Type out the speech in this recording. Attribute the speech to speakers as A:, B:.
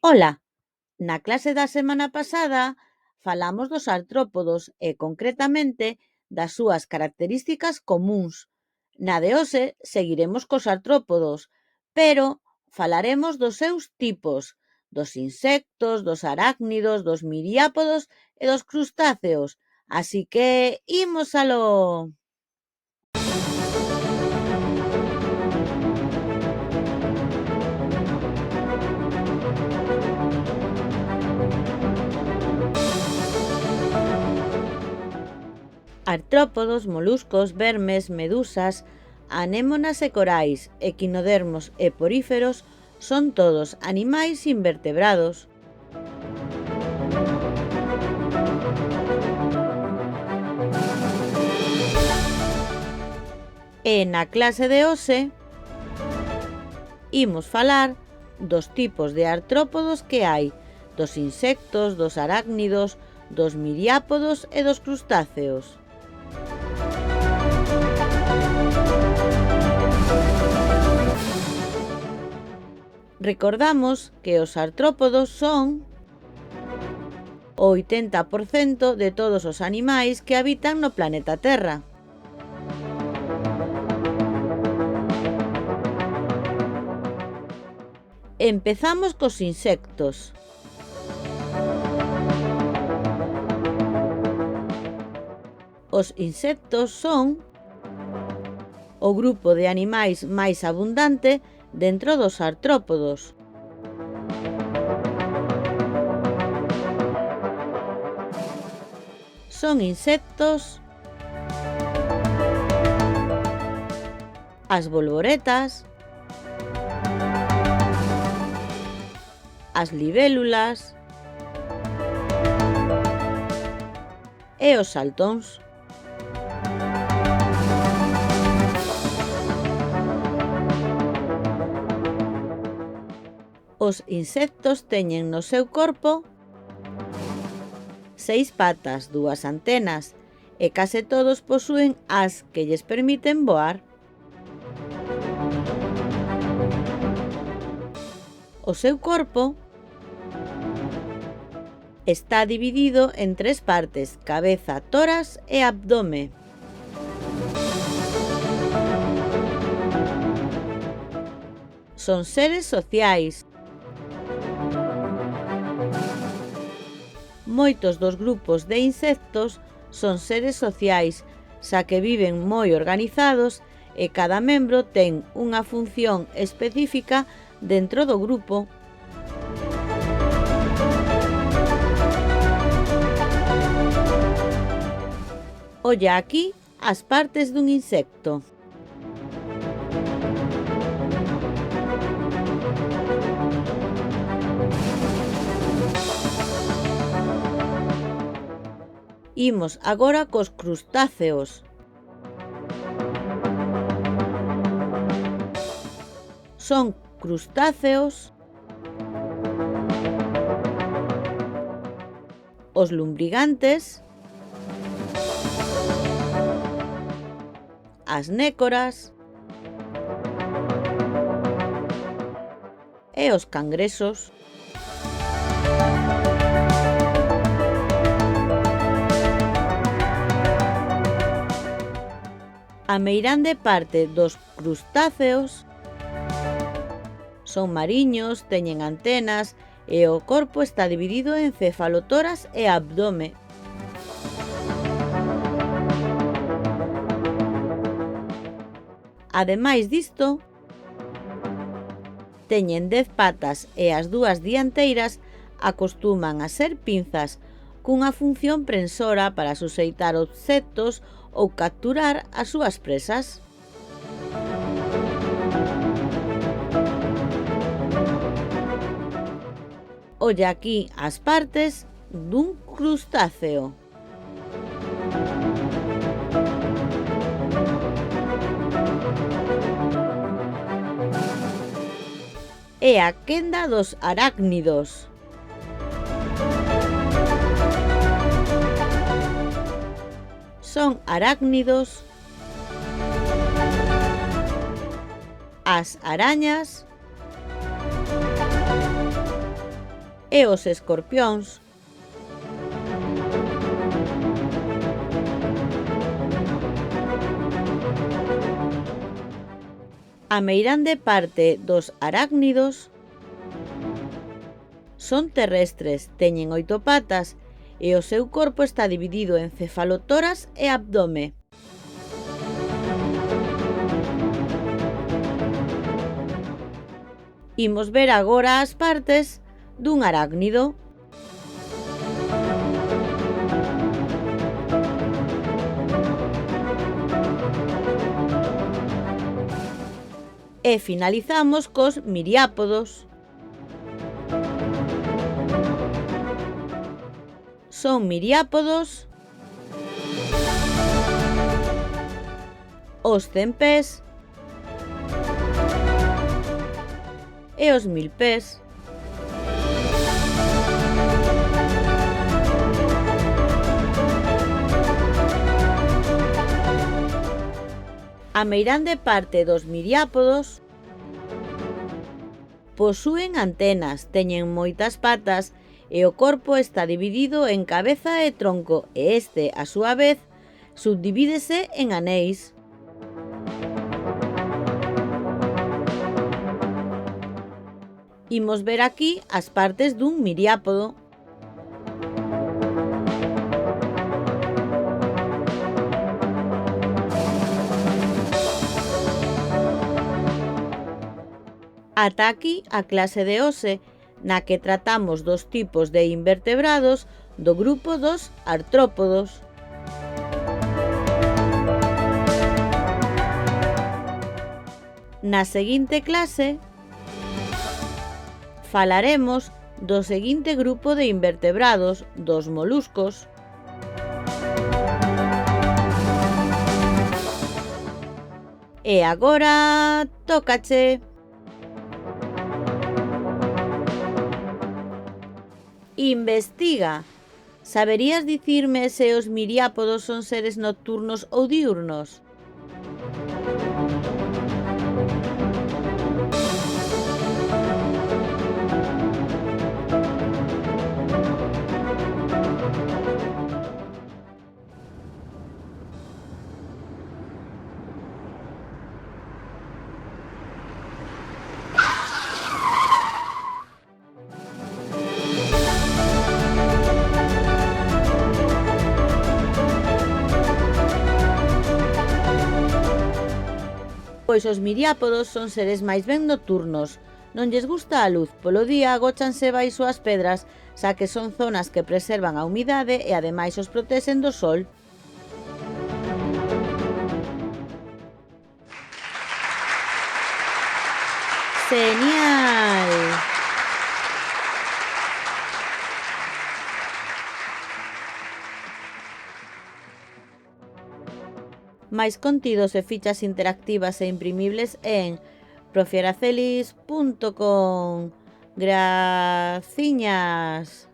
A: Ola, na clase da semana pasada falamos dos artrópodos e, concretamente, das súas características comúns. Na de hoxe seguiremos cos artrópodos, pero falaremos dos seus tipos, dos insectos, dos arácnidos, dos miriápodos e dos crustáceos. Así que imos aló. Artrópodos, moluscos, vermes, medusas, anémonas e corais, equinodermos e poríferos son todos animais invertebrados. E na clase de hoxe imos falar dos tipos de artrópodos que hai, dos insectos, dos arácnidos, dos miriápodos e dos crustáceos. Recordamos que os artrópodos son o 80% de todos os animais que habitan no planeta Terra. Empezamos cos insectos. Os insectos son o grupo de animais máis abundante dentro dos artrópodos. Son insectos as bolboretas, as libélulas e os saltóns. Os insectos teñen no seu corpo 6 patas, 2 antenas e case todos posúen as que lles permiten voar. O seu corpo está dividido en 3 partes: cabeza, tórax e abdome. Son seres sociais. Moitos dos grupos de insectos son seres sociais, xa que viven moi organizados e cada membro ten unha función específica dentro do grupo. Olla aquí as partes dun insecto. Imos agora cos crustáceos. Son crustáceos os lumbrigantes, as nécoras e os cangrexos. A meirande parte dos crustáceos son mariños, teñen antenas e o corpo está dividido en cefalotórax e abdome. Ademais disto, teñen 10 patas e as 2 dianteiras acostuman a ser pinzas, cunha función prensora para suxeitar obxectos ou capturar as súas presas. Olla aquí as partes dun crustáceo. E a quenda dos arácnidos. Son arácnidos as arañas, e os escorpións. A meirande parte dos arácnidos son terrestres, teñen 8 patas e o seu corpo está dividido en cefalotórax e abdome. Imos ver agora as partes dun arácnido. E finalizamos cos miriápodos. Son miriápodos os centpés e os milpés. A meirande parte dos miriápodos posúen antenas, teñen moitas patas e o corpo está dividido en cabeza e tronco e este, a súa vez, subdivídese en anéis. Imos ver aquí as partes dun miriápodo. Ata aquí a clase de hoxe, na que tratamos dos tipos de invertebrados do grupo dos artrópodos. Na seguinte clase falaremos do seguinte grupo de invertebrados, dos moluscos. E agora tócache. Investiga. Saberías dicirme se os miriápodos son seres nocturnos ou diurnos? Pois os miriápodos son seres máis ben nocturnos. Non lles gusta a luz, polo día agóchanse baixo as pedras, xa que son zonas que preservan a humidade e ademais os protexen do sol. ¡Genial! Máis contidos e fichas interactivas e imprimibles en profiaracelis.com. Graciñas.